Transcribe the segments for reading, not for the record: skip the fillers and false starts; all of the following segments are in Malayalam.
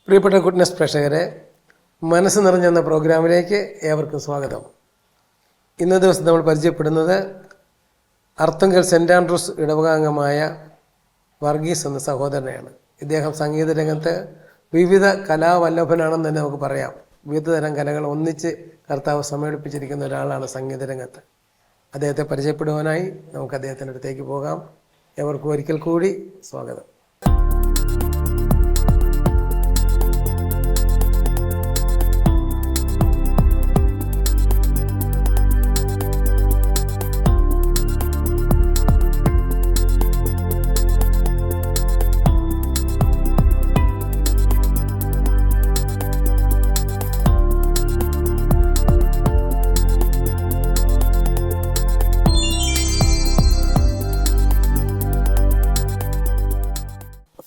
പ്രിയപ്പെട്ട ഗുഡ്നസ് പ്രേക്ഷകരെ, മനസ്സ് നിറഞ്ഞെന്ന പ്രോഗ്രാമിലേക്ക് ഏവർക്കും സ്വാഗതം. ഇന്നത്തെ ദിവസം നമ്മൾ പരിചയപ്പെടുന്നത് അർത്തുങ്കൽ സെൻറ് ആൻഡ്രൂസ് ഇടവകാംഗമായ വർഗീസ് എന്ന സഹോദരനെയാണ്. ഇദ്ദേഹം സംഗീത രംഗത്ത് വിവിധ കലാവല്ലഭനാണെന്ന് തന്നെ നമുക്ക് പറയാം. വിവിധ തരം കലകൾ ഒന്നിച്ച് കർത്താവ് സമ്മേളിപ്പിച്ചിരിക്കുന്ന ഒരാളാണ് സംഗീത രംഗത്ത്. അദ്ദേഹത്തെ പരിചയപ്പെടുവാനായി നമുക്ക് അദ്ദേഹത്തിൻ്റെ അടുത്തേക്ക് പോകാം. ഏവർക്കും ഒരിക്കൽ കൂടി സ്വാഗതം.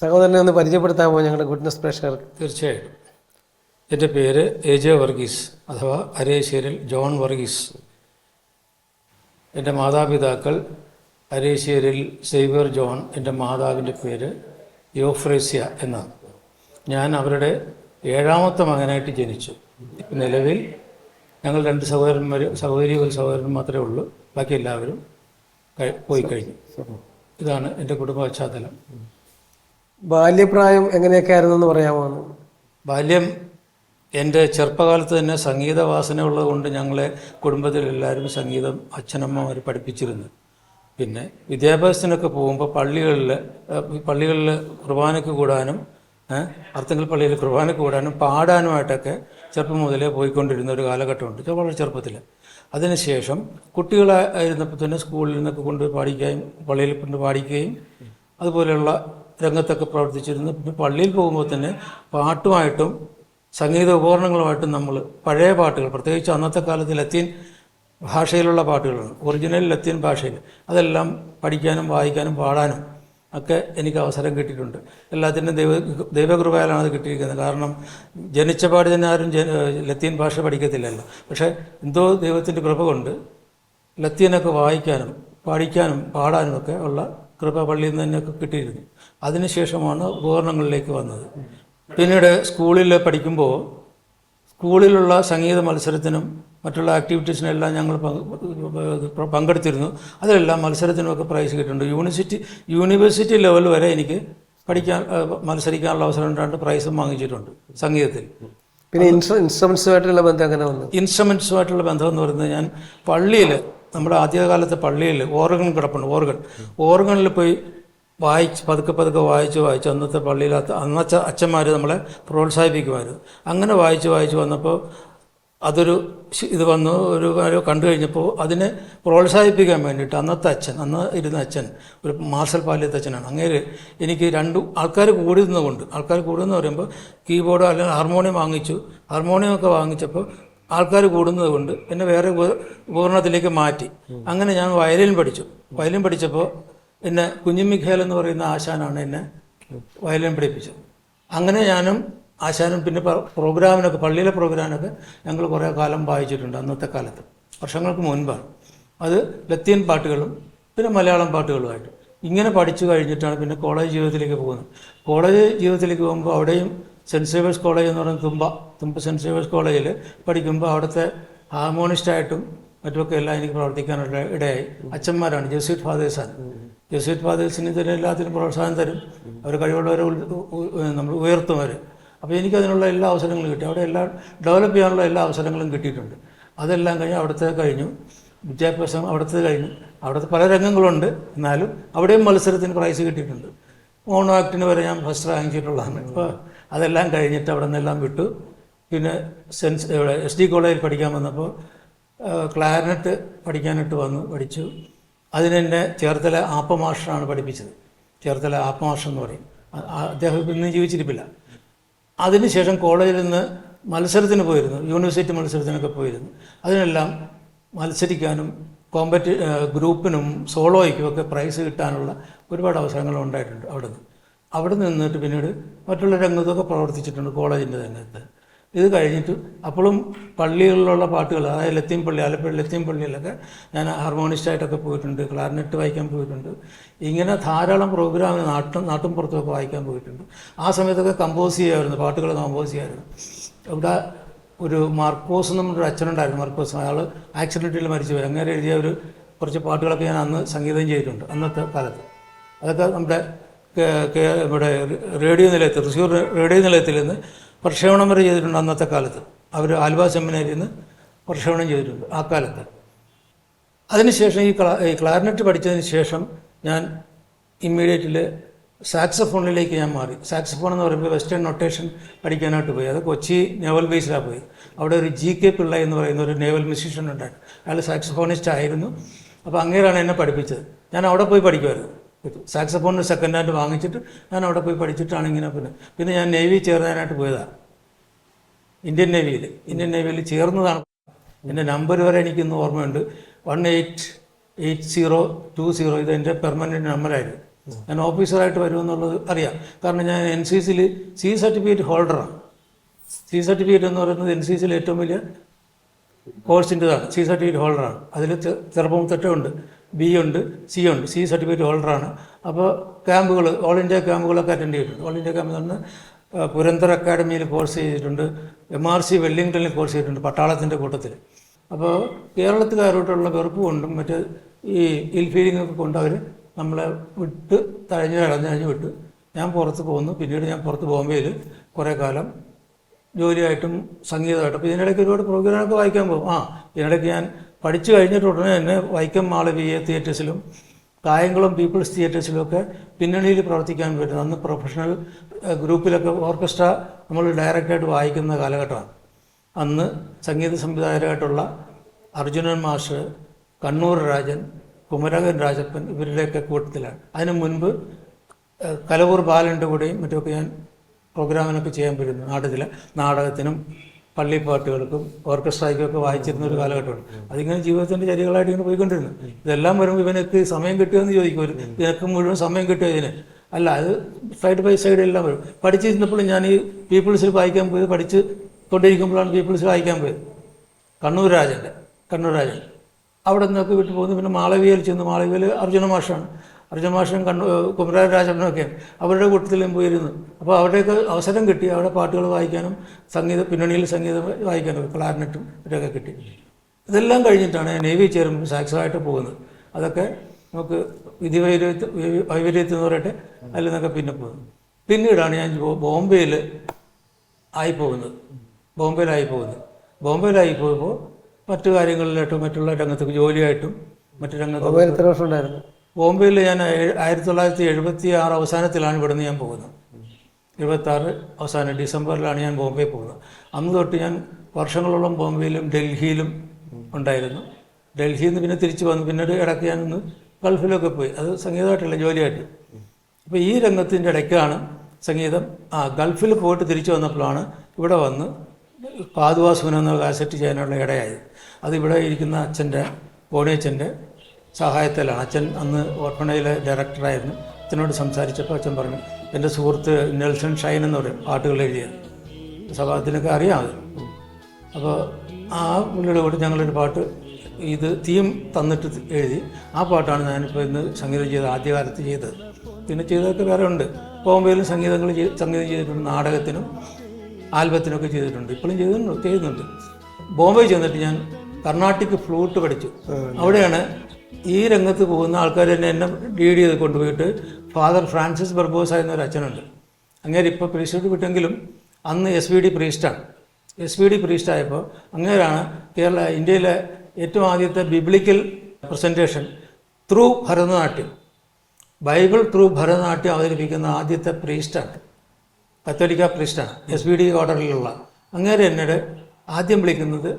സഹോദരനെ ഒന്ന് പരിചയപ്പെടുത്താമോ ഞങ്ങളുടെ ഗുഡ്നസ് പ്രേക്ഷകർക്ക്? തീർച്ചയായിട്ടും. എൻ്റെ പേര് AJ വർഗീസ് അഥവാ അരേശ്വരിൽ ജോൺ വർഗീസ്. എൻ്റെ മാതാപിതാക്കൾ അരേശ്വരിൽ സേവ്യർ ജോൺ, എൻ്റെ മാതാവിൻ്റെ പേര് യോഫ്രേസ്യ എന്നാണ്. ഞാൻ അവരുടെ 7ാമത്തെ മകനായിട്ട് ജനിച്ചു. നിലവിൽ ഞങ്ങൾ 2 സഹോദരൻ മാത്രമേ ഉള്ളൂ. ബാക്കി എല്ലാവരും പോയി കഴിഞ്ഞു. ഇതാണ് എൻ്റെ കുടുംബ പശ്ചാത്തലം. ബാല്യപ്രായം എങ്ങനെയൊക്കെ ആയിരുന്നു എന്ന് പറയാമോ? ബാല്യം എൻ്റെ ചെറുപ്പകാലത്ത് തന്നെ സംഗീത വാസന ഉള്ളതുകൊണ്ട് ഞങ്ങളെ കുടുംബത്തിലെല്ലാവരും സംഗീതം അച്ഛനമ്മമാർ പഠിപ്പിച്ചിരുന്നു. പിന്നെ വിദ്യാഭ്യാസത്തിനൊക്കെ പോകുമ്പോൾ പള്ളികളിൽ കുർബാനയ്ക്ക് കൂടാനും അർത്തുങ്കൽ പള്ളിയിൽ കുർബാനയ്ക്ക് കൂടാനും പാടാനുമായിട്ടൊക്കെ ചെറുപ്പം മുതലേ പോയിക്കൊണ്ടിരുന്ന ഒരു കാലഘട്ടമുണ്ട്, വളരെ ചെറുപ്പത്തിൽ. അതിനുശേഷം കുട്ടികളായിരുന്നപ്പോൾ തന്നെ സ്കൂളിൽ നിന്നൊക്കെ കൊണ്ട് പാടിക്കുകയും പള്ളിയിൽ കൊണ്ട് പാടിക്കുകയും അതുപോലെയുള്ള രംഗത്തൊക്കെ പ്രവർത്തിച്ചിരുന്നു. പിന്നെ പള്ളിയിൽ പോകുമ്പോൾ തന്നെ പാട്ടുമായിട്ടും സംഗീത ഉപകരണങ്ങളുമായിട്ടും നമ്മൾ പഴയ പാട്ടുകൾ, പ്രത്യേകിച്ച് അന്നത്തെ കാലത്ത് ലത്തീൻ ഭാഷയിലുള്ള പാട്ടുകളാണ്, ഒറിജിനൽ ലത്തീൻ ഭാഷയിൽ, അതെല്ലാം പഠിക്കാനും വായിക്കാനും പാടാനും ഒക്കെ എനിക്ക് അവസരം കിട്ടിയിട്ടുണ്ട്. എല്ലാത്തിനും ദൈവകൃപയാലാണ് അത് കിട്ടിയിരിക്കുന്നത്. കാരണം ജനിച്ച പാടി തന്നെ ആരും ലത്തീൻ ഭാഷ പഠിക്കത്തില്ലല്ലോ. പക്ഷേ എന്തോ ദൈവത്തിൻ്റെ കൃപ കൊണ്ട് ലത്തീനൊക്കെ വായിക്കാനും പഠിക്കാനും പാടാനും ഒക്കെ ഉള്ള കൃപ പള്ളിയിൽ നിന്ന് തന്നെയൊക്കെ കിട്ടിയിരുന്നു. അതിനുശേഷമാണ് ഉപകരണങ്ങളിലേക്ക് വന്നത്. പിന്നീട് സ്കൂളിൽ പഠിക്കുമ്പോൾ സ്കൂളിലുള്ള സംഗീത മത്സരത്തിനും മറ്റുള്ള ആക്ടിവിറ്റീസിനെല്ലാം ഞങ്ങൾ പങ്കെടുത്തിരുന്നു. അതിലെല്ലാം മത്സരത്തിനുമൊക്കെ പ്രൈസ് കിട്ടിയിട്ടുണ്ട്. യൂണിവേഴ്സിറ്റി ലെവൽ വരെ എനിക്ക് മത്സരിക്കാനുള്ള അവസരം ഉണ്ടായിട്ട് പ്രൈസും വാങ്ങിച്ചിട്ടുണ്ട് സംഗീതത്തിൽ. പിന്നെ ഇൻസ്ട്രുമെൻസുമായിട്ടുള്ള ബന്ധം എങ്ങനെ വന്നു? ഇൻസ്ട്രുമെൻസുമായിട്ടുള്ള ബന്ധം എന്ന് പറയുന്നത്, ഞാൻ പള്ളിയിൽ, നമ്മുടെ ആദ്യകാലത്തെ പള്ളിയിൽ ഓർഗൻ കിടപ്പുണ്ട്. ഓർഗണിൽ പോയി പതുക്കെ വായിച്ച് അന്നത്തെ പള്ളിയിൽ അന്നത്തെ അച്ഛന്മാർ നമ്മളെ പ്രോത്സാഹിപ്പിക്കുമായിരുന്നു. അങ്ങനെ വായിച്ച് വന്നപ്പോൾ അതൊരു ഇത് വന്നു, ഒരു കാര്യം കണ്ടു കഴിഞ്ഞപ്പോൾ അതിനെ പ്രോത്സാഹിപ്പിക്കാൻ വേണ്ടിയിട്ട് അന്ന് ഇരുന്ന അച്ഛൻ ഒരു മാർഷൽ പാലിയത്തെ അച്ഛനാണ്. അങ്ങനെ എനിക്ക് 2 ആൾക്കാർ കൂടുന്നതെന്ന് പറയുമ്പോൾ കീബോർഡ് അല്ലെങ്കിൽ ഹാർമോണിയമൊക്കെ വാങ്ങിച്ചപ്പോൾ ആൾക്കാർ കൂടുന്നത് കൊണ്ട് എന്നെ വേറെ ഉപകരണത്തിലേക്ക് മാറ്റി. അങ്ങനെ ഞാൻ വയലിൻ പഠിച്ചപ്പോൾ എന്നെ കുഞ്ഞിമിഖേൽ എന്ന് പറയുന്ന ആശാനാണ് എന്നെ വയലിൻ പഠിപ്പിച്ചത്. അങ്ങനെ ഞാനും ആശാനും പിന്നെ പള്ളിയിലെ പ്രോഗ്രാമിനൊക്കെ ഞങ്ങൾ കുറേ കാലം വായിച്ചിട്ടുണ്ട്. അന്നത്തെ കാലത്ത്, വർഷങ്ങൾക്ക് മുൻപാണ്. അത് ലത്തീൻ പാട്ടുകളും പിന്നെ മലയാളം പാട്ടുകളുമായിട്ട് ഇങ്ങനെ പഠിച്ചു കഴിഞ്ഞിട്ടാണ് പിന്നെ കോളേജ് ജീവിതത്തിലേക്ക് പോകുന്നത്. കോളേജ് ജീവിതത്തിലേക്ക് പോകുമ്പോൾ അവിടെയും സെൻറ്റ് സേവേഴ്സ് കോളേജ് എന്ന് പറയുന്നത് തുമ്പ സെൻറ്റ് സേവേഴ്സ് കോളേജിൽ പഠിക്കുമ്പോൾ അവിടുത്തെ ഹാർമോണിസ്റ്റായിട്ടും മറ്റുമൊക്കെ എല്ലാം എനിക്ക് പ്രവർത്തിക്കാനുള്ള ഇടയായി. അച്ഛന്മാരാണ് ജെസ്യൂട്ട് ഫാദേഴ്സിന് ഇതിന് എല്ലാത്തിനും പ്രോത്സാഹനം തരും. അവർ കഴിവുള്ളവരെ നമ്മൾ ഉയർത്തും അവർ. അപ്പോൾ എനിക്കതിനുള്ള എല്ലാ അവസരങ്ങളും കിട്ടി. അവിടെ എല്ലാം ഡെവലപ്പ് ചെയ്യാനുള്ള എല്ലാ അവസരങ്ങളും കിട്ടിയിട്ടുണ്ട്. അതെല്ലാം കഴിഞ്ഞു വിദ്യാഭ്യാസം അവിടുത്തെ പല രംഗങ്ങളുണ്ട്. എന്നാലും അവിടെയും മത്സരത്തിന് പ്രൈസ് കിട്ടിയിട്ടുണ്ട്. മോണോ ആക്ടിന് വരെ ഞാൻ ഫസ്റ്റ് വാങ്ങിച്ചിട്ടുള്ളതാണ്. ഇപ്പോൾ അതെല്ലാം കഴിഞ്ഞിട്ട് അവിടെ നിന്നെല്ലാം വിട്ടു. പിന്നെ SD കോളേജിൽ പഠിക്കാൻ വന്നപ്പോൾ ക്ലാരിനെറ്റ് പഠിക്കാനായിട്ട് പഠിച്ചു. അതിനെന്നെ ചേർത്തല ആപ്പ മാസ്റ്ററാണ് പഠിപ്പിച്ചത്. ചേർത്തല ആപ്പ മാസ്റ്റർ എന്ന് പറയും. അദ്ദേഹം ഇന്നും ജീവിച്ചിരിപ്പില്ല. അതിനുശേഷം കോളേജിൽ നിന്ന് മത്സരത്തിന് പോയിരുന്നു, യൂണിവേഴ്സിറ്റി മത്സരത്തിനൊക്കെ പോയിരുന്നു. അതിനെല്ലാം മത്സരിക്കാനും ഗ്രൂപ്പിനും സോളോയ്ക്കും ഒക്കെ പ്രൈസ് കിട്ടാനുള്ള ഒരുപാട് അവസരങ്ങൾ ഉണ്ടായിട്ടുണ്ട്. അവിടെ നിന്നിട്ട് പിന്നീട് മറ്റുള്ള രംഗത്തൊക്കെ പ്രവർത്തിച്ചിട്ടുണ്ട് കോളേജിൻ്റെ രംഗത്ത്. ഇത് കഴിഞ്ഞിട്ട് അപ്പോഴും പള്ളികളിലുള്ള പാട്ടുകൾ, അതായത് ലത്തീൻ പള്ളി, ആലപ്പുഴ ലത്തീൻ പള്ളിയിലൊക്കെ ഞാൻ ഹാർമോണിസ്റ്റായിട്ടൊക്കെ പോയിട്ടുണ്ട്, ക്ലാർനെറ്റ് വായിക്കാൻ പോയിട്ടുണ്ട്. ഇങ്ങനെ ധാരാളം പ്രോഗ്രാം നാട്ടും പുറത്തൊക്കെ വായിക്കാൻ പോയിട്ടുണ്ട്. ആ സമയത്തൊക്കെ കമ്പോസ് ചെയ്യുമായിരുന്നു, പാട്ടുകൾ കമ്പോസ് ചെയ്യുമായിരുന്നു. ഇവിടെ ഒരു മാർക്കോസ് എന്നൊരു അച്ഛനുണ്ടായിരുന്നു, മാർക്കോസ്. അയാൾ ആക്സിഡൻറ്റിൽ മരിച്ചു പോയി. അങ്ങനെ എഴുതിയ കുറച്ച് പാട്ടുകളൊക്കെ ഞാൻ അന്ന് സംഗീതം ചെയ്തിട്ടുണ്ട് അന്നത്തെ കാലത്ത്. അതൊക്കെ നമ്മുടെ ഇവിടെ റേഡിയോ നിലയത്തിൽ, തൃശ്ശൂർ റേഡിയോ നിലയത്തിൽ നിന്ന് പ്രക്ഷേപണം വരെ ചെയ്തിട്ടുണ്ട് അന്നത്തെ കാലത്ത്. അവർ ആൽബ സെമിനാരിയിൽ നിന്ന് പ്രക്ഷേപണം ചെയ്തിട്ടുണ്ട് ആ കാലത്ത്. അതിനുശേഷം ഈ ക്ലാർനെറ്റ് പഠിച്ചതിന് ശേഷം ഞാൻ ഇമ്മീഡിയറ്റിൽ സാക്സഫോണിലേക്ക് ഞാൻ മാറി. സാക്സഫോൺ എന്ന് പറയുമ്പോൾ വെസ്റ്റേൺ നൊട്ടേഷൻ പഠിക്കാനായിട്ട് പോയി. അത് കൊച്ചി നേവൽ ബേസിലാണ് പോയി. അവിടെ ഒരു GK പിള്ള എന്ന് പറയുന്ന ഒരു നേവൽ മ്യൂസീഷ്യൻ ഉണ്ടായിരുന്നു. അയാൾ സാക്സഫോണിസ്റ്റ് ആയിരുന്നു. അപ്പോൾ അങ്ങനെയാണ് എന്നെ പഠിപ്പിച്ചത്. ഞാൻ അവിടെ പോയി പഠിക്കുമായിരുന്നു. സാക്സഫോണിന് സെക്കൻഡ് ഹാൻഡ് വാങ്ങിച്ചിട്ട് ഞാൻ അവിടെ പോയി പഠിച്ചിട്ടാണ് ഇങ്ങനെ. പിന്നെ ഞാൻ നേവി ചേർന്നതിനായിട്ട് പോയതാണ്. ഇന്ത്യൻ നേവിയിൽ ചേർന്നതാണ്. എൻ്റെ നമ്പർ വരെ എനിക്കിന്ന് ഓർമ്മയുണ്ട്. 188020. ഇത് എൻ്റെ പെർമനൻറ്റ് നമ്പറായിരുന്നു. ഞാൻ ഓഫീസറായിട്ട് വരുമെന്നുള്ളത് അറിയാം. കാരണം ഞാൻ NCCയിൽ C സർട്ടിഫിക്കറ്റ് ഹോൾഡറാണ്. C സർട്ടിഫിക്കറ്റ് എന്ന് പറയുന്നത് NCCയിൽ ഏറ്റവും വലിയ കോഴ്സിൻ്റെതാണ്. C certificate ഹോൾഡറാണ്. അതിൽ ചെറുപ്പം തൊട്ടേ ഉണ്ട്. B ഉണ്ട്, C ഉണ്ട്. C സർട്ടിഫിക്കറ്റ് ഹോൾഡറാണ്. അപ്പോൾ ക്യാമ്പുകൾ, ഓൾ ഇന്ത്യ ക്യാമ്പുകളൊക്കെ അറ്റൻഡ് ചെയ്തിട്ടുണ്ട്. ഓൾ ഇന്ത്യ ക്യാമ്പ് എന്ന് പുരന്തർ അക്കാഡമിയിൽ കോഴ്സ് ചെയ്തിട്ടുണ്ട്. MRC വെല്ലിംഗ്ടണിൽ കോഴ്സ് ചെയ്തിട്ടുണ്ട്, പട്ടാളത്തിൻ്റെ കൂട്ടത്തിൽ. അപ്പോൾ കേരളത്തുകാരോട്ടുള്ള വെറുപ്പ് കൊണ്ടും മറ്റ് ഈ ഇൽ ഫീലിങ്ങൊക്കെ കൊണ്ട് അവർ നമ്മളെ വിട്ട് തഴഞ്ഞ് വിട്ട് ഞാൻ പുറത്ത് പോന്നു. പിന്നീട് ഞാൻ പുറത്ത് ബോംബെയിൽ കുറേ കാലം ജോലിയായിട്ടും സംഗീതമായിട്ടും. അപ്പോൾ ഇതിനിടയ്ക്ക് ഒരുപാട് പ്രോഗ്രാമൊക്കെ വായിക്കാൻ പോകും. ഇതിനിടയ്ക്ക് ഞാൻ പഠിച്ചു കഴിഞ്ഞിട്ട് ഉടനെ തന്നെ വൈക്കം മാളവിക തിയേറ്റേഴ്സിലും കായംകുളം പീപ്പിൾസ് തിയേറ്റേഴ്സിലുമൊക്കെ പിന്നണിയിൽ പ്രവർത്തിക്കാൻ പറ്റും. അന്ന് പ്രൊഫഷണൽ ഗ്രൂപ്പിലൊക്കെ ഓർക്കസ്ട്ര നമ്മൾ ഡയറക്റ്റായിട്ട് വായിക്കുന്ന കാലഘട്ടമാണ്. അന്ന് സംഗീത സംവിധായകരായിട്ടുള്ള അർജുനൻ മാസ്റ്റർ, കണ്ണൂർ രാജൻ, കുമരകൻ രാജപ്പൻ ഇവരുടെയൊക്കെ കൂട്ടത്തിലാണ്. അതിനു മുൻപ് കലവൂർ ബാലൻ്റെ കൂടെയും മറ്റുമൊക്കെ ഞാൻ പ്രോഗ്രാമിനൊക്കെ ചെയ്യാൻ പറ്റുന്നു. നാടകത്തിനും പള്ളിപ്പാട്ടുകൾക്കും ഓർക്കസ്ട്രയ്ക്കൊക്കെ വായിച്ചിരുന്ന ഒരു കാലഘട്ടമാണ്. അതിങ്ങനെ ജീവിതത്തിൻ്റെ ചര്യകളായിട്ട് ഇങ്ങനെ പോയിക്കൊണ്ടിരുന്നു. ഇതെല്ലാം വരുമ്പോൾ ഇവനൊക്കെ സമയം കിട്ടുമെന്ന് ചോദിക്കും. ഇതിനൊക്കെ മുഴുവൻ സമയം കിട്ടുമോ ഇതിന്? അല്ല, അത് സൈഡ് ബൈ സൈഡ് എല്ലാം വരും. പഠിച്ചിരുന്നപ്പോഴും ഞാൻ ഈ പീപ്പിൾസിൽ വായിക്കാൻ പോയത്, പഠിച്ച് കൊണ്ടിരിക്കുമ്പോഴാണ് പീപ്പിൾസിൽ വായിക്കാൻ പോയത്. കണ്ണൂർ രാജൻ അവിടെ നിന്നൊക്കെ വിട്ടു പോകുന്നു. പിന്നെ മാളവികയിൽ ചെന്ന്, മാളവികയിൽ അർജുന മാഷാണ്. അർജുന മാഷനും കുമരകൻ രാജപ്പനൊക്കെയാണ്. അവരുടെ കൂട്ടത്തിലും പോയിരുന്നു. അപ്പോൾ അവിടെയൊക്കെ അവസരം കിട്ടി. അവിടെ പാട്ടുകൾ വായിക്കാനും പിന്നണിയിൽ സംഗീതം വായിക്കാനും ക്ലാർനെറ്റും ഇതൊക്കെ കിട്ടി. ഇതെല്ലാം കഴിഞ്ഞിട്ടാണ് ഞാൻ നേവി ചേരുമ്പോൾ സാക്സറായിട്ട് പോകുന്നത്. അതൊക്കെ നമുക്ക് വിധി വൈപര്യത്തിൽ എന്ന് പറയട്ടെ, അതിൽ നിന്നൊക്കെ പിന്നെ പോകുന്നു. പിന്നീടാണ് ഞാൻ ബോംബെയിലായി പോകുന്നത്. ബോംബെയിലായി പോയപ്പോൾ മറ്റു കാര്യങ്ങളിലായിട്ടും മറ്റുള്ള രംഗത്തൊക്കെ ജോലിയായിട്ടും മറ്റു രംഗത്തൊക്കെ. എത്ര വർഷം ഉണ്ടായിരുന്നു ബോംബെയിൽ? ഞാൻ 1976 അവസാനത്തിലാണ് ഇവിടുന്ന് ഞാൻ പോകുന്നത്. 76 അവസാനം ഡിസംബറിലാണ് ഞാൻ ബോംബെ പോകുന്നത്. അന്ന് തൊട്ട് ഞാൻ വർഷങ്ങളോളം ബോംബെയിലും ഡൽഹിയിലും ഉണ്ടായിരുന്നു. ഡൽഹിയിൽ നിന്ന് പിന്നെ തിരിച്ചു വന്നു. പിന്നീട് ഇടയ്ക്ക് ഞാനൊന്ന് ഗൾഫിലൊക്കെ പോയി. അത് സംഗീതമായിട്ടല്ല, ജോലിയായിട്ട്. അപ്പോൾ ഈ രംഗത്തിൻ്റെ ഇടയ്ക്കാണ് സംഗീതം. ഗൾഫിൽ പോയിട്ട് തിരിച്ചു വന്നപ്പോഴാണ് ഇവിടെ വന്ന് പാതുവാസുന എന്ന കാസറ്റ് ചെയ്യാനുള്ള ഇടയായത്. അതിവിടെ ഇരിക്കുന്ന ബോണിയച്ഛൻ്റെ സഹായത്തിലാണ്. അച്ഛൻ അന്ന് ഓർഫണയിലെ ഡയറക്ടറായിരുന്നു. അച്ഛനോട് സംസാരിച്ചപ്പോൾ അച്ഛൻ പറഞ്ഞു, എൻ്റെ സുഹൃത്ത് നെൽസൺ ഷൈൻ എന്ന് പറയും പാട്ടുകൾ എഴുതിയത്. അതിനൊക്കെ അറിയാം അത്. അപ്പോൾ ആ പുള്ളിയുടെ കൂടെ ഞങ്ങളൊരു പാട്ട് ഇത് തീം തന്നിട്ട് എഴുതി. ആ പാട്ടാണ് ഞാനിപ്പോൾ ഇന്ന് സംഗീതം ആദ്യകാലത്ത് ചെയ്തത്. പിന്നെ ചെയ്തതൊക്കെ വേറെ ഉണ്ട്. ബോംബെയിലും സംഗീതം ചെയ്തിട്ടുണ്ട്. നാടകത്തിനും ആൽബത്തിനൊക്കെ ചെയ്തിട്ടുണ്ട്. ഇപ്പോഴും ചെയ്യുന്നുണ്ട്. ബോംബെ ചെന്നിട്ട് ഞാൻ കർണാട്ടിക് ഫ്ലൂട്ട് പഠിച്ചു. അവിടെയാണ് ഈ രംഗത്ത് പോകുന്ന ആൾക്കാർ എന്നെ ലീഡ് ചെയ്ത് കൊണ്ടുപോയിട്ട് ഫാദർ ഫ്രാൻസിസ് ബർബോസ എന്നൊരു അച്ഛനുണ്ട്. അങ്ങേര് ഇപ്പോൾ പ്രീസ്റ്റോട്ട് വിട്ടെങ്കിലും അന്ന് SVD പ്രീസ്റ്റാണ്. SVD പ്രീസ്റ്റായപ്പോൾ അങ്ങേരാണ് ഇന്ത്യയിലെ ഏറ്റവും ആദ്യത്തെ biblical presentation through Bharatanatyam, Bible through Bharatanatyam അവതരിപ്പിക്കുന്ന ആദ്യത്തെ പ്രീസ്റ്റാണ്. കത്തോലിക്ക പ്രീസ്റ്റാണ്. SVD ഓർഡറിലുള്ള അങ്ങേരെ എന്നോട് ആദ്യം വിളിക്കുന്നത്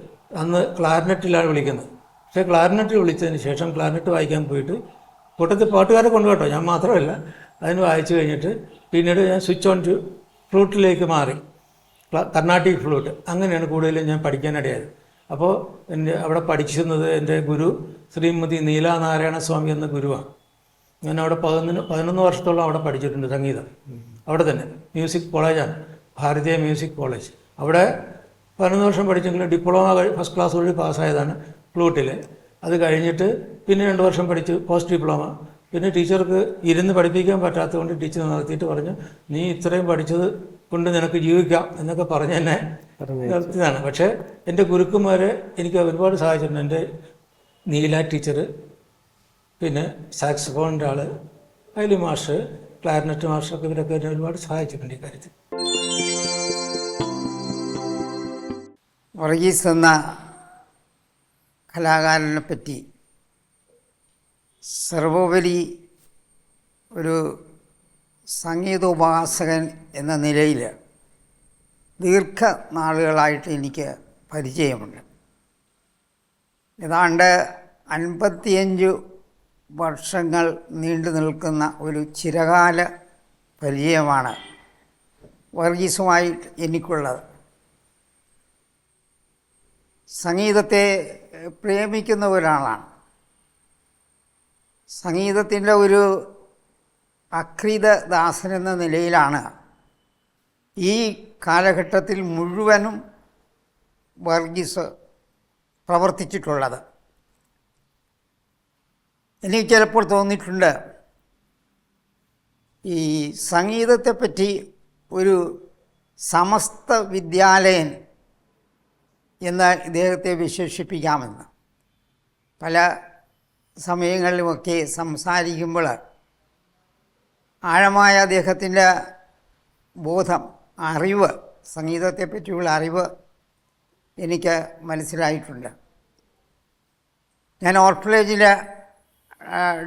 അന്ന് ക്ലാർനെറ്റിലാണ് വിളിക്കുന്നത്. പക്ഷേ ക്ലാർനെറ്റ് വിളിച്ചതിന് ശേഷം ക്ലാർനെറ്റ് വായിക്കാൻ പോയിട്ട് കൂട്ടത്തിൽ പാട്ടുകാരെ കൊണ്ടുപോട്ടോ, ഞാൻ മാത്രമല്ല. അതിന് വായിച്ചു കഴിഞ്ഞിട്ട് പിന്നീട് ഞാൻ സ്വിച്ച് ഓൺ ടു ഫ്ലൂട്ടിലേക്ക് മാറി, കർണാട്ടിക് ഫ്ലൂട്ട്. അങ്ങനെയാണ് കൂടുതലും ഞാൻ പഠിക്കാനിടയായത്. അപ്പോൾ അവിടെ പഠിച്ചിരുന്നത് എൻ്റെ ഗുരു ശ്രീമതി നീലാനാരായണ സ്വാമി എന്ന ഗുരുവാണ്. ഞാൻ അവിടെ 11 വർഷത്തോളം അവിടെ പഠിച്ചിട്ടുണ്ട് സംഗീതം. അവിടെ തന്നെ മ്യൂസിക് കോളേജാണ്, ഭാരതീയ മ്യൂസിക് കോളേജ്. അവിടെ 11 വർഷം പഠിച്ചെങ്കിലും ഡിപ്ലോമ ഫസ്റ്റ് ക്ലാസ് വഴി പാസ്സായതാണ് ഫ്ലൂട്ടിൽ. അത് കഴിഞ്ഞിട്ട് പിന്നെ 2 വർഷം പഠിച്ചു പോസ്റ്റ് ഡിപ്ലോമ. പിന്നെ ടീച്ചർക്ക് ഇരുന്ന് പഠിപ്പിക്കാൻ പറ്റാത്തതുകൊണ്ട് ടീച്ചർ നിർത്തിയിട്ട് പറഞ്ഞു, നീ ഇത്രയും പഠിച്ചത് കൊണ്ട് നിനക്ക് ജീവിക്കാം എന്നൊക്കെ പറഞ്ഞ് എന്നെ നിർത്തിയതാണ്. പക്ഷേ എൻ്റെ ഗുരുക്കന്മാരെ എനിക്ക് ഒരുപാട് സഹായിച്ചിട്ടുണ്ട്. എൻ്റെ നീല ടീച്ചർ, പിന്നെ സാക്സഫോണിൻ്റെ ആൾ, അയലി മാഷ്, ക്ലാരിനെറ്റ് മാഷൊക്കെ ഇവരൊക്കെ എന്നെ ഒരുപാട് സഹായിച്ചിട്ടുണ്ട് ഈ കാര്യത്തിൽ. വർഗീസ് എന്ന കലാകാരനെ പറ്റി സർവോപരി ഒരു സംഗീതോപാസകൻ എന്ന നിലയിൽ ദീർഘനാളുകളായിട്ട് എനിക്ക് പരിചയമുണ്ട്. ഏതാണ്ട് 55 വർഷങ്ങൾ നീണ്ടു നിൽക്കുന്ന ഒരു ചിരകാല പരിചയമാണ് വർഗീസുമായി എനിക്കുള്ളത്. സംഗീതത്തെ പ്രേമിക്കുന്ന ഒരാളാണ്. സംഗീതത്തിൻ്റെ ഒരു അക്രീത ദാസനെന്ന നിലയിലാണ് ഈ കാലഘട്ടത്തിൽ മുഴുവനും വർഗീസ് പ്രവർത്തിച്ചിട്ടുള്ളത്. എനിക്ക് ചിലപ്പോൾ തോന്നിയിട്ടുണ്ട്, ഈ സംഗീതത്തെപ്പറ്റി ഒരു സമസ്ത വിദ്യാലയൻ എന്ന് ഇദ്ദേഹത്തെ വിശേഷിപ്പിക്കാമെന്ന്. പല സമയങ്ങളിലുമൊക്കെ സംസാരിക്കുമ്പോൾ ആഴമായ അദ്ദേഹത്തിൻ്റെ ബോധം, അറിവ്, സംഗീതത്തെപ്പറ്റിയുള്ള അറിവ് എനിക്ക് മനസ്സിലായിട്ടുണ്ട്. ഞാൻ ഓർഫനേജിൽ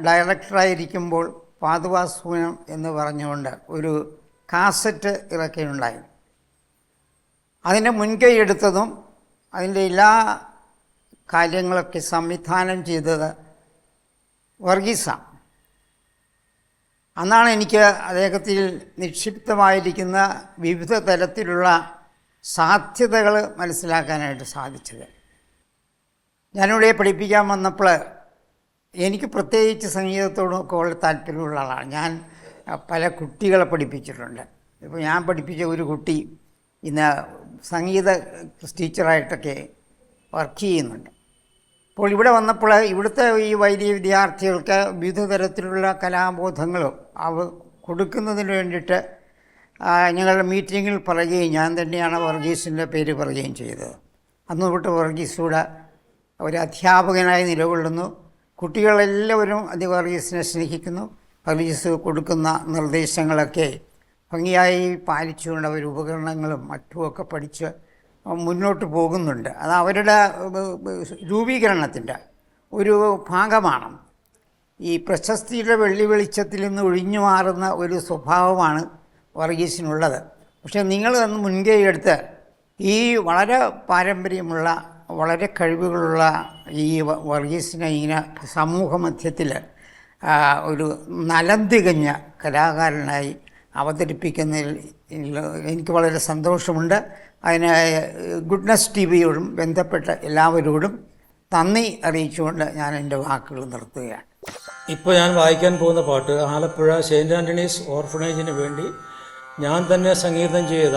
ഡയറക്ടറായിരിക്കുമ്പോൾ പാതുവാസൂനം എന്ന് പറഞ്ഞുകൊണ്ട് ഒരു കാസറ്റ് ഇറക്കുകയുണ്ടായി. അതിൻ്റെ മുൻകൈ എടുത്തതും അതിൻ്റെ എല്ലാ കാര്യങ്ങളൊക്കെ സംവിധാനം ചെയ്തത് വർഗീസാണ്. അന്നാണ് എനിക്ക് അദ്ദേഹത്തിൽ നിക്ഷിപ്തമായിരിക്കുന്ന വിവിധ തരത്തിലുള്ള സാധ്യതകൾ മനസ്സിലാക്കാനായിട്ട് സാധിച്ചത്. ഞാനിവിടെ പഠിപ്പിക്കാൻ വന്നപ്പോൾ എനിക്ക് പ്രത്യേകിച്ച് സംഗീതത്തോടൊക്കെ വളരെ താല്പര്യമുള്ള ആളാണ്. ഞാൻ പല കുട്ടികളെ പഠിപ്പിച്ചിട്ടുണ്ട്. ഇപ്പോൾ ഞാൻ പഠിപ്പിച്ച ഒരു കുട്ടി ഇന്ന് സംഗീത ടീച്ചറായിട്ടൊക്കെ വർക്ക് ചെയ്യുന്നുണ്ട്. അപ്പോൾ ഇവിടെ വന്നപ്പോൾ ഇവിടുത്തെ ഈ വൈദിക വിദ്യാർത്ഥികൾക്ക് വിവിധ തരത്തിലുള്ള കലാബോധങ്ങളും അവ കൊടുക്കുന്നതിന് വേണ്ടിയിട്ട് ഞങ്ങളുടെ മീറ്റിങ്ങിൽ പറയുകയും ഞാൻ തന്നെയാണ് വർഗീസിൻ്റെ പേര് പറയുകയും ചെയ്തത്. അന്ന് തൊട്ട് വർഗീസൂടെ ഒരു അധ്യാപകനായി നിലകൊള്ളുന്നു. കുട്ടികളെല്ലാവരും വർഗീസിനെ സ്നേഹിക്കുന്നു. വർഗീസ് കൊടുക്കുന്ന നിർദ്ദേശങ്ങളൊക്കെ ഭംഗിയായി പാലിച്ചുകൊണ്ട് അവർ ഉപകരണങ്ങളും മറ്റുമൊക്കെ പഠിച്ച് മുന്നോട്ട് പോകുന്നുണ്ട്. അത് അവരുടെ രൂപീകരണത്തിൻ്റെ ഒരു ഭാഗമാണ്. ഈ പ്രശസ്തിയുടെ വെള്ളി വെളിച്ചത്തിൽ നിന്ന് ഒഴിഞ്ഞു മാറുന്ന ഒരു സ്വഭാവമാണ് വർഗീസിനുള്ളത്. പക്ഷേ നിങ്ങൾ അന്ന് മുൻകൈ എടുത്ത് ഈ വളരെ പാരമ്പര്യമുള്ള വളരെ കഴിവുകളുള്ള ഈ വർഗീസിനെ ഇങ്ങനെ സമൂഹ മധ്യത്തിൽ ഒരു നലം തികഞ്ഞ കലാകാരനായി അവതരിപ്പിക്കുന്നതിൽ എനിക്ക് വളരെ സന്തോഷമുണ്ട്. അതിന് ഗുഡ്നസ് ടിവിയോടും ബന്ധപ്പെട്ട എല്ലാവരോടും നന്ദി അറിയിച്ചുകൊണ്ട് ഞാൻ എൻ്റെ വാക്കുകൾ നിർത്തുകയാണ്. ഇപ്പോൾ ഞാൻ വായിക്കാൻ പോകുന്ന പാട്ട് ആലപ്പുഴ സെയിൻറ്റ് ആൻ്റണീസ് ഓർഫനേജിന് വേണ്ടി ഞാൻ തന്നെ സംഗീതം ചെയ്ത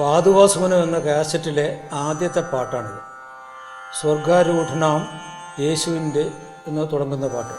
പാതുവാസുമനം എന്ന കാസറ്റിലെ ആദ്യത്തെ പാട്ടാണിത്. സ്വർഗാരൂഢനാം യേശുവിൻ്റെ എന്ന് തുടങ്ങുന്ന പാട്ട്.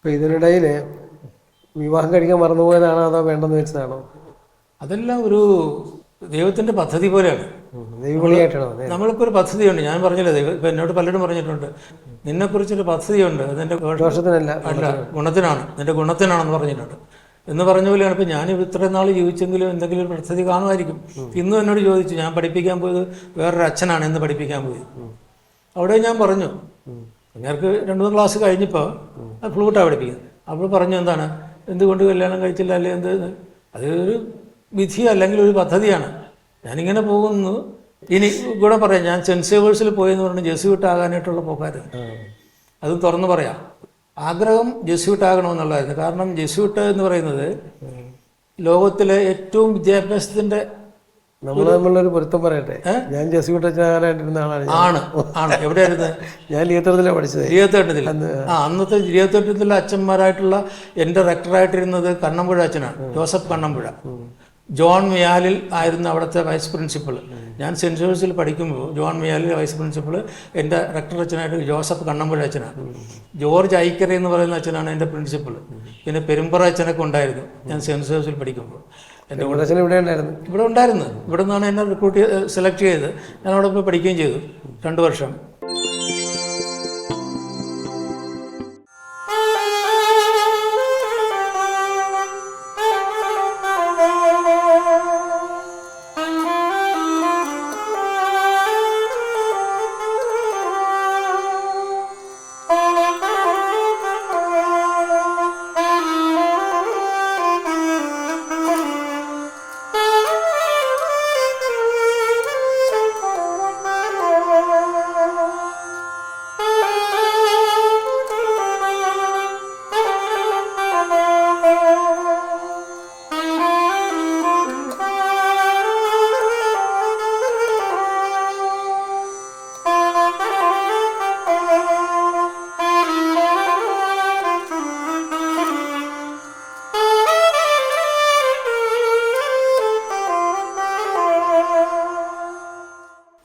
അപ്പോൾ ഇതിനിടയിൽ വിവാഹം കഴിക്കാൻ മറന്നുപോയതാണോ അതോ വേണ്ടെന്ന് വെച്ചതാണോ? അതെല്ലാം ഒരു ദൈവത്തിൻ്റെ പദ്ധതി പോലെയാണ്. ദൈവവിളിയായിട്ടാണോ? നമ്മൾക്കൊരു പദ്ധതിയുണ്ട്. ഞാൻ പറഞ്ഞില്ലേ, ഇപ്പം എന്നോട് പലരും പറഞ്ഞിട്ടുണ്ട്, നിന്നെക്കുറിച്ചൊരു പദ്ധതിയുണ്ട്, അതിൻ്റെ ദോഷത്തിനല്ല, അല്ല ഗുണത്തിനാണ്, നിൻ്റെ ഗുണത്തിനാണെന്ന് പറഞ്ഞിട്ടുണ്ട്. എന്ന് പറഞ്ഞ പോലെയാണ്. ഇപ്പം ഞാൻ ഇത്രയും നാൾ ജീവിച്ചെങ്കിലും എന്തെങ്കിലും ഒരു പദ്ധതി കാണുമായിരിക്കും. ഇന്നും എന്നോട് ചോദിച്ചു, ഞാൻ പഠിപ്പിക്കാൻ പോയത് വേറൊരു അച്ഛനാണ് എന്ന് പഠിപ്പിക്കാൻ പോയത്. അവിടെ ഞാൻ പറഞ്ഞു, ഞങ്ങൾക്ക് 2-3 ക്ലാസ് കഴിഞ്ഞപ്പോൾ ഫ്ലൂട്ടാണ് പഠിപ്പിക്കുന്നത്. അപ്പോൾ പറഞ്ഞു, എന്താണ് എന്തുകൊണ്ട് കല്യാണം കഴിച്ചില്ല, അല്ലെ എന്ത്, അതൊരു വിധി അല്ലെങ്കിൽ ഒരു പദ്ധതിയാണ്. ഞാനിങ്ങനെ പോകുന്നു. ഇനി കൂടെ പറയാം, ഞാൻ സെൻറ്റ് സേവേഴ്സിൽ പോയെന്ന് പറഞ്ഞ് ജെസ്യൂട്ട് ആകാനായിട്ടുള്ള പോക്കായിരുന്നു. അത് തുറന്നു പറയാം. ആഗ്രഹം ജെസ്യൂട്ട് ആകണമെന്നുള്ളതായിരുന്നു. കാരണം ജെസ്യൂട്ട് എന്ന് പറയുന്നത് ലോകത്തിലെ ഏറ്റവും വിദ്യാഭ്യാസത്തിൻ്റെ നമ്മൾ തമ്മിലൊരു പൊരുത്തം പറയട്ടെ. ഞാൻ ജെസ്യൂട്ട് അച്ഛനാകാനായിട്ടിരുന്ന ആളാണ്. ആണ് എവിടെയായിരുന്നു? ഞാൻ ലിയത്തട്ടത്തിലാണ് പഠിച്ചത്. ലിയത്തട്ടത്തിൽ. അന്നത്തെ ലിയത്തട്ടത്തിലെ അച്ഛന്മാരായിട്ടുള്ള എൻ്റെ റെക്ടറായിട്ടിരുന്നത് കണ്ണമ്പുഴ അച്ഛനാണ്, ജോസഫ് കണ്ണമ്പുഴ. ജോൺ മിയാലിൽ ആയിരുന്നു അവിടുത്തെ വൈസ് പ്രിൻസിപ്പൾ. ഞാൻ സെൻറ്റ് ജോസഫിൽ പഠിക്കുമ്പോൾ ജോൺ മിയാലിൽ വൈസ് പ്രിൻസിപ്പൾ, എൻ്റെ റെക്ടർ അച്ഛനായിട്ട് ജോസഫ് കണ്ണമ്പുഴ അച്ഛനാണ്. ജോർജ് ഐക്കര എന്ന് പറയുന്ന അച്ഛനാണ് എൻ്റെ പ്രിൻസിപ്പൾ. പിന്നെ പെരുമ്പറ അച്ഛനൊക്കെ ഉണ്ടായിരുന്നു ഞാൻ സെൻറ്റ് ജോസഫിൽ പഠിക്കുമ്പോൾ. എൻ്റെ കൂടെ അച്ഛൻ ഇവിടെ ഉണ്ടായിരുന്നു. ഇവിടെ നിന്നാണ് എന്നെ സെലക്ട് ചെയ്ത് ഞാൻ അവിടെ പോയി പഠിക്കുകയും ചെയ്തു 2 വർഷം.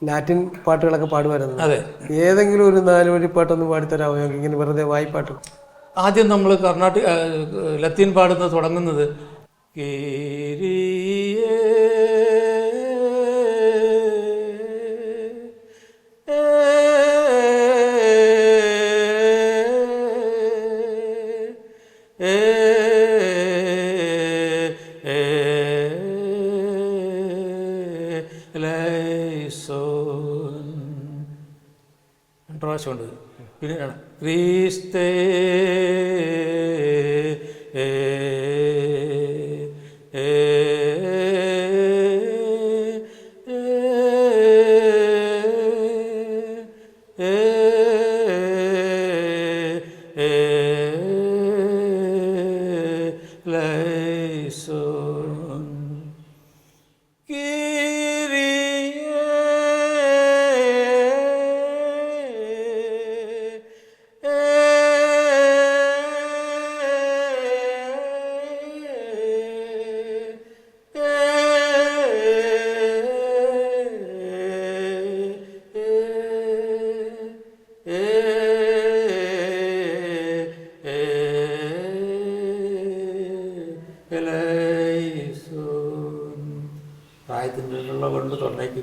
ലാറ്റിൻ പാട്ടുകളൊക്കെ പാടുമായിരുന്നു. അതെ. ഏതെങ്കിലും ഒരു 4 വരി പാട്ടൊന്ന് പാടിത്തരാമോ? ഇങ്ങനെ വെറുതെ വായ്പാട്ട്. ആദ്യം നമ്മൾ ലത്തീൻ പാടുന്നത് തുടങ്ങുന്നത് പ്രാവശ്യമുണ്ട്. പിന്നെ ക്രിസ്തേ പ്രായത്തിൻ്റെ കൊണ്ട് തൊണ്ടയ്ക്ക്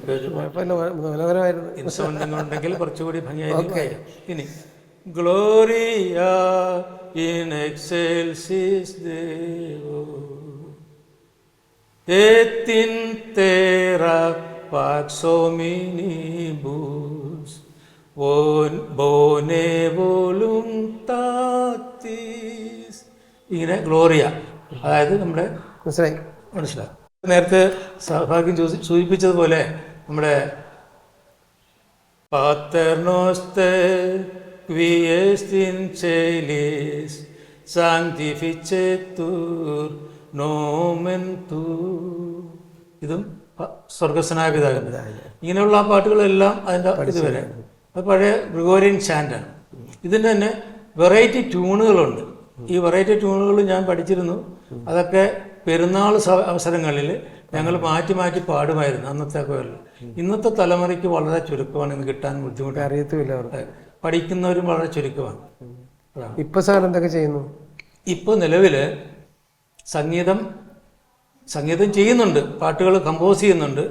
മനോഹരമായിരുന്നു. ഇൻസ്ട്രുമെൻ്റ് ഉണ്ടെങ്കിൽ കുറച്ചുകൂടി ഭംഗിയായിരിക്കും. ഇനി ഗ്ലോറിയ ഇൻ എക്സെൽസിസ് ദേവോ et in terra pax hominibus bone voluntatis. ഇങ്ങനെ ഗ്ലോറിയ, അതായത് നമ്മുടെ മനസ്സിലായി. നേരത്തെ സൗഭാഗ്യം സൂചിപ്പിച്ചതുപോലെ നമ്മുടെ Pater noster qui est in celis sanctificetur nomen tuum. ഇതും സ്വർഗസ്വനായ പിതാവിൻ്റെ. ഇങ്ങനെയുള്ള ആ പാട്ടുകളെല്ലാം അതിൻ്റെ ഇതുവരെ അത് പഴയ ഗ്രിഗോറിയൻ ചാൻറ്റാണ്. ഇതിൻ്റെ തന്നെ വെറൈറ്റി ട്യൂണുകളുണ്ട്. ഈ വെറൈറ്റി ട്യൂണുകൾ ഞാൻ പഠിച്ചിരുന്നു. അതൊക്കെ പെരുന്നാൾ അവസരങ്ങളിൽ ഞങ്ങൾ മാറ്റി മാറ്റി പാടുമായിരുന്നു അന്നത്തെ കോലിൽ. ഇന്നത്തെ തലമുറയ്ക്ക് വളരെ ചുരുക്കമാണ്, ഇന്ന് കിട്ടാൻ ബുദ്ധിമുട്ട്. അറിയത്തുമില്ല, പഠിക്കുന്നവരും വളരെ ചുരുക്കമാണ്. ഇപ്പൊ സാർ എന്തൊക്കെ ചെയ്യുന്നു? ഇപ്പോൾ നിലവിൽ സംഗീതം ചെയ്യുന്നുണ്ട്, പാട്ടുകൾ കമ്പോസ് ചെയ്യുന്നുണ്ട്.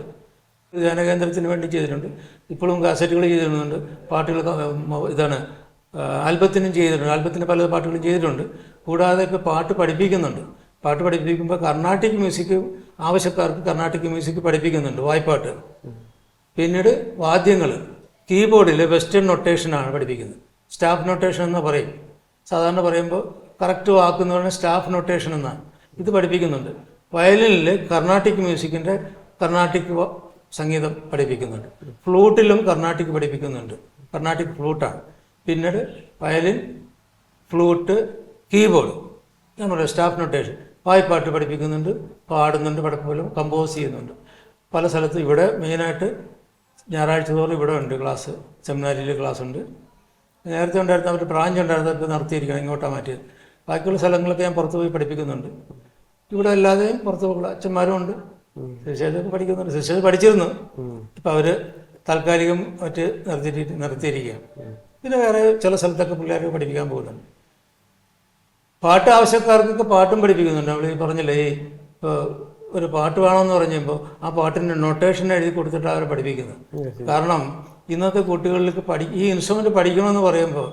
ധ്യാനകേന്ദ്രത്തിന് വേണ്ടി ചെയ്തിട്ടുണ്ട്, ഇപ്പോഴും കാസറ്റുകൾ ചെയ്തിട്ടുണ്ട്, പാട്ടുകൾ ഇതാണ് ആൽബത്തിനും ചെയ്തിട്ടുണ്ട്, ആൽബത്തിന് പല പാട്ടുകളും ചെയ്തിട്ടുണ്ട്. കൂടാതെ ഇപ്പോൾ പാട്ട് പഠിപ്പിക്കുന്നുണ്ട്. പാട്ട് പഠിപ്പിക്കുമ്പോൾ കർണാട്ടിക് മ്യൂസിക് ആവശ്യക്കാർക്ക് കർണാട്ടിക് മ്യൂസിക് പഠിപ്പിക്കുന്നുണ്ട്, വായ്പാട്ട്. പിന്നീട് വാദ്യങ്ങൾ, കീബോർഡിൽ വെസ്റ്റേൺ നൊട്ടേഷനാണ് പഠിപ്പിക്കുന്നത്. സ്റ്റാഫ് നൊട്ടേഷൻ എന്ന് പറയും. സാധാരണ പറയുമ്പോൾ കറക്റ്റ് വാക്കെന്ന് പറഞ്ഞാൽ സ്റ്റാഫ് നൊട്ടേഷൻ എന്നാണ്. ഇത് പഠിപ്പിക്കുന്നുണ്ട്. വയലിനിൽ കർണാട്ടിക് മ്യൂസിക്കിൻ്റെ കർണാട്ടിക് സംഗീതം പഠിപ്പിക്കുന്നുണ്ട്. ഫ്ലൂട്ടിലും കർണാട്ടിക് പഠിപ്പിക്കുന്നുണ്ട്, കർണാട്ടിക് ഫ്ലൂട്ടാണ്. പിന്നീട് വയലിൻ, ഫ്ലൂട്ട്, കീബോർഡ്, ഞാൻ പറയാം സ്റ്റാഫ് നൊട്ടേഷൻ, വായ്പാട്ട് പഠിപ്പിക്കുന്നുണ്ട്, പാടുന്നുണ്ട്, പടക്കപ്പോലും കമ്പോസ് ചെയ്യുന്നുണ്ട്. പല സ്ഥലത്തും ഇവിടെ മെയിനായിട്ട് ഞായറാഴ്ച തോറും ഇവിടെ ഉണ്ട് ക്ലാസ്, സെമിനാരിയിൽ ക്ലാസ് ഉണ്ട്. നേരത്തെ ഉണ്ടായിരുന്ന അവർ ബ്രാഞ്ച് ഉണ്ടായിരുന്നത് ഇപ്പോൾ നിർത്തിയിരിക്കണം, ഇങ്ങോട്ടാണ് മാറ്റിയത്. ബാക്കിയുള്ള സ്ഥലങ്ങളൊക്കെ ഞാൻ പുറത്ത് പോയി പഠിപ്പിക്കുന്നുണ്ട്. ഇവിടെ അല്ലാതെയും പുറത്ത് പോകുന്ന അച്ഛന്മാരും ഉണ്ട്, ശിഷ്യതൊക്കെ പഠിക്കുന്നുണ്ട്. ശിഷ്യത് പഠിച്ചിരുന്നു, ഇപ്പം അവർ താൽക്കാലികം മറ്റ് നിർത്തിയിരിക്കുകയാണ്. പിന്നെ വേറെ ചില സ്ഥലത്തൊക്കെ പിള്ളേരെ പഠിപ്പിക്കാൻ പോകുന്നുണ്ട്. പാട്ട് ആവശ്യക്കാർക്കൊക്കെ പാട്ടും പഠിപ്പിക്കുന്നുണ്ട്. നമ്മൾ ഈ പറഞ്ഞില്ലേ, ഈ ഇപ്പോൾ ഒരു പാട്ട് വേണമെന്ന് പറയുമ്പോൾ ആ പാട്ടിൻ്റെ നൊട്ടേഷൻ എഴുതി കൊടുത്തിട്ട് അവരെ പഠിപ്പിക്കുന്നത്. കാരണം ഇന്നത്തെ കുട്ടികളിലേക്ക് ഈ ഇൻസ്ട്രുമെൻ്റ് പഠിക്കണമെന്ന് പറയുമ്പോൾ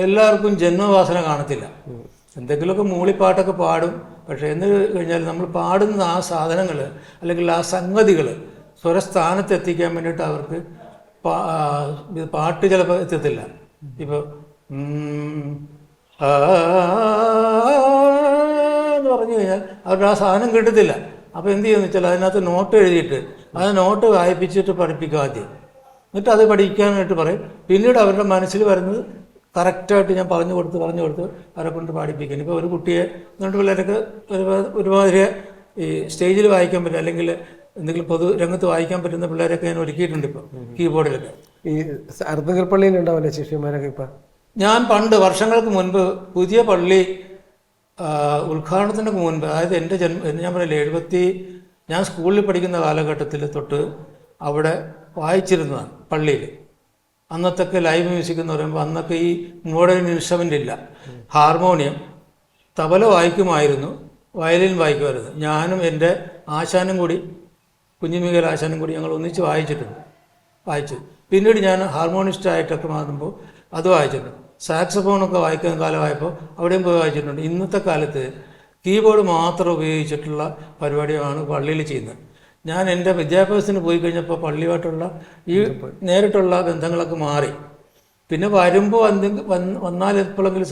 എല്ലാവർക്കും ജന്മവാസന കാണത്തില്ല. എന്തെങ്കിലുമൊക്കെ മൂളിപ്പാട്ടൊക്കെ പാടും. പക്ഷേ എന്ന് കഴിഞ്ഞാൽ നമ്മൾ പാടുന്ന ആ സാധനങ്ങൾ അല്ലെങ്കിൽ ആ സംഗതികൾ സ്വരസ്ഥാനത്ത് എത്തിക്കാൻ വേണ്ടിയിട്ട് അവർക്ക് പാട്ട് ചിലപ്പോൾ എത്തത്തില്ല. ഇപ്പോൾ എന്ന് പറഞ്ഞു കഴിഞ്ഞാൽ അവരുടെ ആ സാധനം കിട്ടത്തില്ല. അപ്പോൾ എന്ത് ചെയ്യുമെന്ന് വെച്ചാൽ അതിനകത്ത് നോട്ട് എഴുതിയിട്ട് ആ നോട്ട് വായിപ്പിച്ചിട്ട് പഠിപ്പിക്കുക ആദ്യം. എന്നിട്ട് അത് പഠിക്കാനായിട്ട് പറയും. പിന്നീട് അവരുടെ മനസ്സിൽ വരുന്നത് കറക്റ്റായിട്ട് ഞാൻ പറഞ്ഞു കൊടുത്ത് അവരെ കൊണ്ട് പാടിപ്പിക്കാൻ. ഇപ്പോൾ ഒരു കുട്ടിയെ രണ്ട് പിള്ളേരൊക്കെ ഒരുമാതിരി ഈ സ്റ്റേജിൽ വായിക്കാൻ പറ്റും, അല്ലെങ്കിൽ എന്തെങ്കിലും പൊതു രംഗത്ത് വായിക്കാൻ പറ്റുന്ന പിള്ളേരൊക്കെ ഞാൻ ഒരുക്കിയിട്ടുണ്ട്. ഇപ്പോൾ കീബോർഡിലൊക്കെ ഈ അർത്തുങ്കൽ ഉണ്ടാവില്ലേ ശിഷ്യന്മാരൊക്കെ? ഇപ്പം ഞാൻ പണ്ട് വർഷങ്ങൾക്ക് മുൻപ് പുതിയ പള്ളി ഉദ്ഘാടനത്തിന് മുൻപ്, അതായത് എൻ്റെ ഞാൻ പറയില്ലേ, ഞാൻ സ്കൂളിൽ പഠിക്കുന്ന കാലഘട്ടത്തിൽ തൊട്ട് അവിടെ വായിച്ചിരുന്നതാണ് പള്ളിയിൽ. അന്നത്തൊക്കെ ലൈവ് മ്യൂസിക് എന്ന് പറയുമ്പോൾ അന്നൊക്കെ ഈ മോഡേൺ ഇൻസ്ട്രുമെൻ്റ് ഇല്ല. ഹാർമോണിയം, തബല വായിക്കുമായിരുന്നു, വയലിൻ വായിക്കുമായിരുന്നു. ഞാനും എൻ്റെ ആശാനും കൂടി, കുഞ്ഞുമികൽ ആശാനും കൂടി ഞങ്ങൾ ഒന്നിച്ച് വായിച്ചു. പിന്നീട് ഞാൻ ഹാർമോണിസ്റ്റായിട്ടൊക്കെ മാറുമ്പോൾ അത് വായിച്ചിട്ടുണ്ട്. സാക്സഫോണൊക്കെ വായിക്കുന്ന കാലമായപ്പോൾ അവിടെയും പോയി വായിച്ചിട്ടുണ്ട്. ഇന്നത്തെ കാലത്ത് കീബോർഡ് മാത്രം ഉപയോഗിച്ചിട്ടുള്ള പരിപാടിയാണ് പള്ളിയിൽ ചെയ്യുന്നത്. ഞാൻ എൻ്റെ വിദ്യാഭ്യാസത്തിന് പോയി കഴിഞ്ഞപ്പോൾ പള്ളിയുമായിട്ടുള്ള ഈ നേരിട്ടുള്ള ബന്ധങ്ങളൊക്കെ മാറി. പിന്നെ വരുമ്പോൾ വന്നാൽ എപ്പോഴെങ്കിലും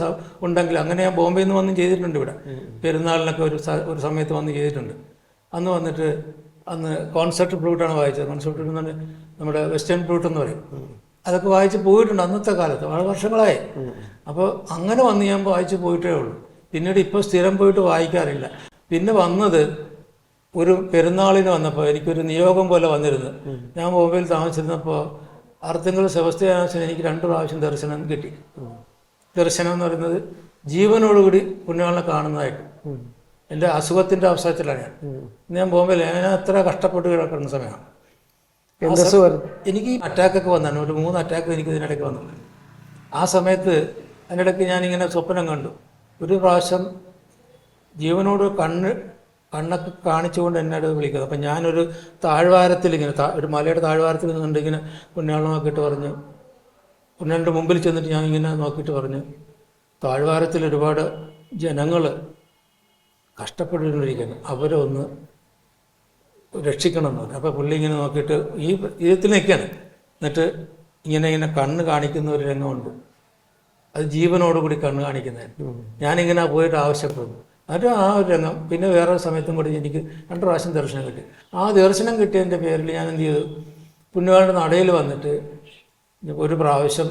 ഉണ്ടെങ്കിൽ, അങ്ങനെ ഞാൻ ബോംബെയിൽ നിന്ന് വന്നും ചെയ്തിട്ടുണ്ട്. ഇവിടെ പെരുന്നാളിനൊക്കെ ഒരു സമയത്ത് വന്ന് ചെയ്തിട്ടുണ്ട്. അന്ന് വന്നിട്ട് കോൺസെർട്ട് ഫ്ലൂട്ടാണ് വായിച്ചത്. കോൺസെർട്ട് ഫ്ലൂട്ട് എന്ന് പറഞ്ഞാൽ നമ്മുടെ വെസ്റ്റേൺ ഫ്ലൂട്ട് എന്ന് പറയും. അതൊക്കെ വായിച്ച് പോയിട്ടുണ്ട് അന്നത്തെ കാലത്ത്, വളരെ വർഷങ്ങളായി. അപ്പോൾ അങ്ങനെ വന്ന് ഞാൻ വായിച്ച് പോയിട്ടേ ഉള്ളൂ. പിന്നീട് ഇപ്പോൾ സ്ഥിരം പോയിട്ട് വായിക്കാറില്ല. പിന്നെ വന്നത് ഒരു പെരുന്നാളിന് വന്നപ്പോൾ എനിക്കൊരു നിയോഗം പോലെ വന്നിരുന്നു. ഞാൻ ബോംബെയിൽ താമസിച്ചിരുന്നപ്പോൾ അർത്തുങ്കൽ സെബസ്ത്യാനോസിന് എനിക്ക് 2 പ്രാവശ്യം ദർശനം കിട്ടി. ദർശനം എന്ന് പറയുന്നത് ജീവനോടുകൂടി പുണ്യാളനെ കാണുന്നതായിട്ട്. എൻ്റെ അസുഖത്തിൻ്റെ അവസരത്തിലാണ് ഞാൻ ബോംബെയിൽ ഞാൻ അത്ര കഷ്ടപ്പെട്ട് കിടക്കുന്ന സമയമാണ്. എനിക്ക് അറ്റാക്കൊക്കെ വന്നാണ്, ഒരു 3 അറ്റാക്ക് എനിക്ക് ഇതിനിടയ്ക്ക് വന്നു. ആ സമയത്ത് അതിനിടയ്ക്ക് ഞാനിങ്ങനെ സ്വപ്നം കണ്ടു. ഒരു പ്രാവശ്യം ജീവനോട് കണ്ണൊക്കെ കാണിച്ചുകൊണ്ട് എന്നോട് വിളിക്കുന്നത്. അപ്പം ഞാനൊരു താഴ്വാരത്തിൽ ഇങ്ങനെ ഒരു മലയുടെ താഴ്വാരത്തിൽ നിന്നുകൊണ്ട് ഇങ്ങനെ പുണ്യാളം നോക്കിയിട്ട് പറഞ്ഞു, പുണ്യാളിൻ്റെ മുമ്പിൽ ചെന്നിട്ട് ഞാൻ ഇങ്ങനെ നോക്കിയിട്ട് പറഞ്ഞു, താഴ്വാരത്തിൽ ഒരുപാട് ജനങ്ങൾ കഷ്ടപ്പെട്ടുകൊണ്ടിരിക്കുന്നു, അവരെ ഒന്ന് രക്ഷിക്കണം എന്ന് പറഞ്ഞു. അപ്പോൾ പുള്ളി ഇങ്ങനെ നോക്കിയിട്ട് ഈ വിധത്തിൽ നിൽക്കുകയാണ്. എന്നിട്ട് ഇങ്ങനെ കണ്ണ് കാണിക്കുന്ന ഒരു രംഗമുണ്ട്, അത് ജീവനോടുകൂടി കണ്ണ് കാണിക്കുന്നതായിരുന്നു. ഞാനിങ്ങനെ പോയിട്ട് ആവശ്യപ്പെടുന്നു. എന്നിട്ട് ആ ഒരു രംഗം പിന്നെ വേറെ സമയത്തും കൂടി എനിക്ക് 2 പ്രാവശ്യം ദർശനം കിട്ടി. ആ ദർശനം കിട്ടിയതിൻ്റെ പേരിൽ ഞാൻ എന്ത് ചെയ്തു, പുണ്യവാളുടെ നടയിൽ വന്നിട്ട് ഒരു പ്രാവശ്യം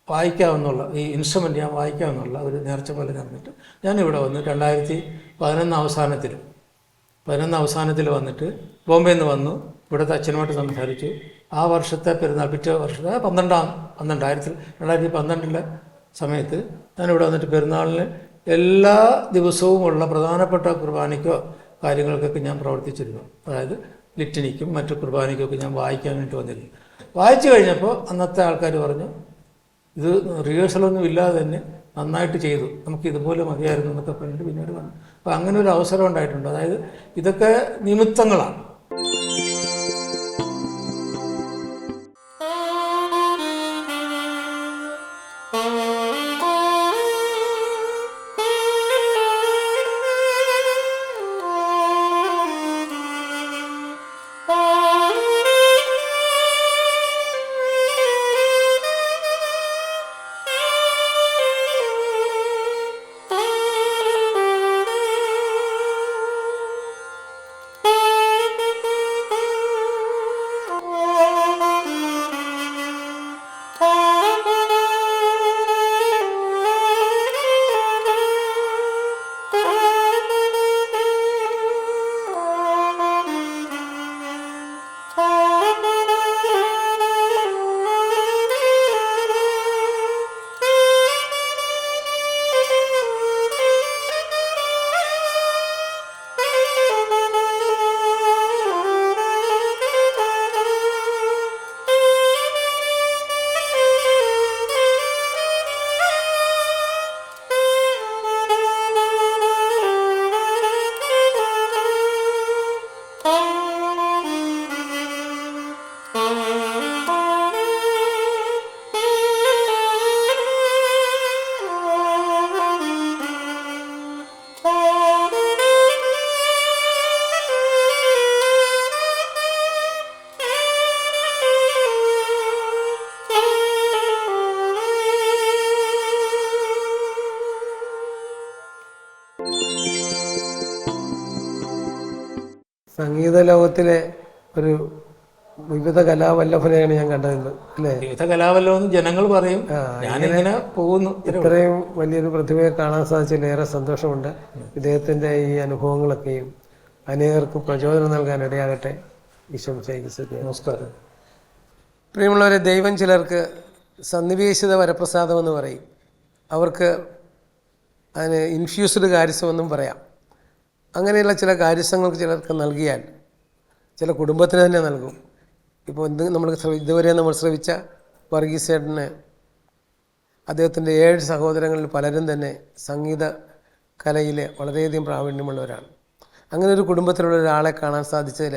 വായിക്കാമെന്നുള്ള ഈ ഇൻസ്ട്രുമെൻ്റ് ഞാൻ വായിക്കാമെന്നുള്ള ഒരു നേർച്ച പോലെ നടന്നിട്ട് ഞാനിവിടെ വന്ന് 2011 അവസാനത്തിൽ വന്നിട്ട് ബോംബെയിൽ നിന്ന് വന്നു. ഇവിടുത്തെ അച്ഛനുമായിട്ട് സംസാരിച്ചു. ആ വർഷത്തെ പെരുന്നാൾ പിറ്റേ വർഷത്തെ 2012 സമയത്ത് ഞാനിവിടെ വന്നിട്ട് പെരുന്നാളിന് എല്ലാ ദിവസവും ഉള്ള പ്രധാനപ്പെട്ട കുർബാനയ്ക്കോ കാര്യങ്ങൾക്കൊക്കെ ഞാൻ പ്രവർത്തിച്ചിരുന്നു. അതായത് ലിറ്റനിക്കും മറ്റു കുർബാനയ്ക്കൊക്കെ ഞാൻ വായിക്കാൻ വേണ്ടി വന്നിരുന്നു. വായിച്ചു കഴിഞ്ഞപ്പോൾ അന്നത്തെ ആൾക്കാർ പറഞ്ഞു, ഇത് റിഹേഴ്സലൊന്നും ഇല്ലാതെ തന്നെ നന്നായിട്ട് ചെയ്തു, നമുക്ക് ഇതുപോലെ മതിയായിരുന്നു എന്നൊക്കെ പറഞ്ഞിട്ട് പിന്നീട് വന്നു. അപ്പോൾ അങ്ങനെ ഒരു അവസരം ഉണ്ടായിട്ടുണ്ട്. അതായത് ഇതൊക്കെ നിമിത്തങ്ങളാണ്. സംഗീത ലോകത്തിലെ ഒരു വിവിധ കലാവല്ലഭനെയാണ് ഞാൻ കണ്ടത് അല്ലേ? വിവിധ കലാവല്ലഭം ജനങ്ങൾ പറയും, ഞാനിങ്ങനെ പോകുന്നു. ഇത്രയും വലിയൊരു പ്രതിഭയെ കാണാൻ സാധിച്ചതിൽ ഏറെ സന്തോഷമുണ്ട്. ഇദ്ദേഹത്തിൻ്റെ ഈ അനുഭവങ്ങളൊക്കെയും അനേകർക്ക് പ്രചോദനം നൽകാൻ ഇടയാകട്ടെ. നമസ്കാരം. പ്രിയമുള്ളവരെ, ദൈവം ചിലർക്ക് സന്നിവേശിത വരപ്രസാദം എന്ന് പറയും, അവർക്ക് അതിന് ഇൻഫ്യൂസ്ഡ് കാര്യസമെന്നും പറയാം. അങ്ങനെയുള്ള ചില കാര്യസങ്ങൾക്ക് ചിലർക്ക് നൽകിയാൽ ചില കുടുംബത്തിന് തന്നെ നൽകും. ഇപ്പോൾ ഇതുവരെ നമ്മൾ ശ്രവിച്ച വർഗീസേട്ടന് അദ്ദേഹത്തിൻ്റെ 7 സഹോദരങ്ങളിൽ പലരും തന്നെ സംഗീത കലയിൽ വളരെയധികം പ്രാവീണ്യമുള്ളവരാണ്. അങ്ങനെ ഒരു കുടുംബത്തിലുള്ള ഒരാളെ കാണാൻ സാധിച്ചതിൽ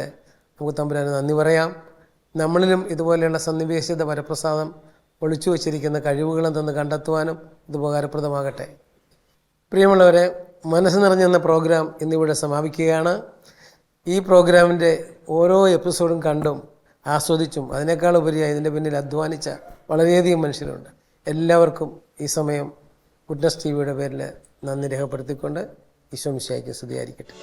നമുക്ക് തമ്പുരാന് നന്ദി പറയാം. നമ്മളിലും ഇതുപോലെയുള്ള സന്നിവേശിത വരപ്രസാദം ഒളിച്ചു വച്ചിരിക്കുന്ന കഴിവുകളെന്തെന്ന് കണ്ടെത്തുവാനും ഇത് ഉപകാരപ്രദമാകട്ടെ. പ്രിയമുള്ളവരെ, മനസ്സ് നിറഞ്ഞെന്ന പ്രോഗ്രാം ഇന്നിവിടെ സമാപിക്കുകയാണ്. ഈ പ്രോഗ്രാമിൻ്റെ ഓരോ എപ്പിസോഡും കണ്ടും ആസ്വദിച്ചും അതിനേക്കാൾ ഉപരിയായി ഇതിൻ്റെ പിന്നിൽ അധ്വാനിച്ച വളരെയധികം മനുഷ്യരുണ്ട്. എല്ലാവർക്കും ഈ സമയം ഗുഡ്നസ് TV യുടെ പേരിൽ നന്ദി രേഖപ്പെടുത്തിക്കൊണ്ട് ഈശോ മിശിഹായ്ക്ക് സ്തുതിയായിരിക്കട്ടെ.